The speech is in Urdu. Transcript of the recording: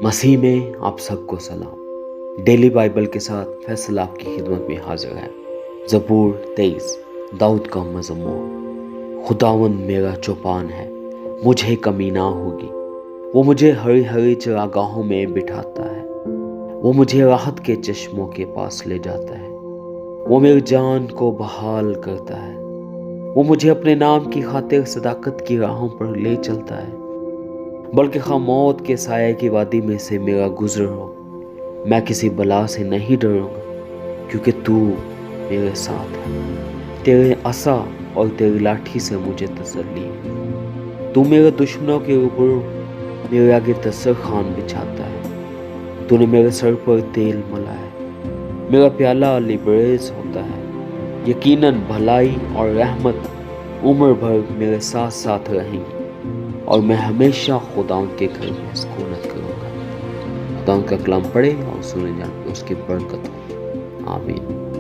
مسیح میں آپ سب کو سلام۔ ڈیلی بائبل کے ساتھ فیصل آپ کی خدمت میں حاضر ہے۔ زبور 23 داؤد کا مزمور۔ خداوند میرا چوپان ہے، مجھے کمی نہ ہوگی۔ وہ مجھے ہری ہری چراگاہوں میں بٹھاتا ہے، وہ مجھے راحت کے چشموں کے پاس لے جاتا ہے۔ وہ میری جان کو بحال کرتا ہے، وہ مجھے اپنے نام کی خاطر صداقت کی راہوں پر لے چلتا ہے۔ بلکہ خواہ موت کے سائے کی وادی میں سے میرا گزر ہو، میں کسی بلا سے نہیں ڈروں گا، کیونکہ تو میرے ساتھ ہے۔ تیرے عصا اور تیری لاٹھی سے مجھے تسلی ہے۔ تو میرے دشمنوں کے روبرو میرے آگے دسترخوان بچھاتا ہے۔ تو نے میرے سر پر تیل ملا ہے، میرا پیالہ لبریز ہوتا ہے۔ یقیناً بھلائی اور رحمت عمر بھر میرے ساتھ ساتھ رہیں گی، اور میں ہمیشہ خداوند کے گھر میں سکونت کروں گا۔ خداوند کا کلام پڑھے اور سنے جان کے اس کی برکت ہو۔ آمین۔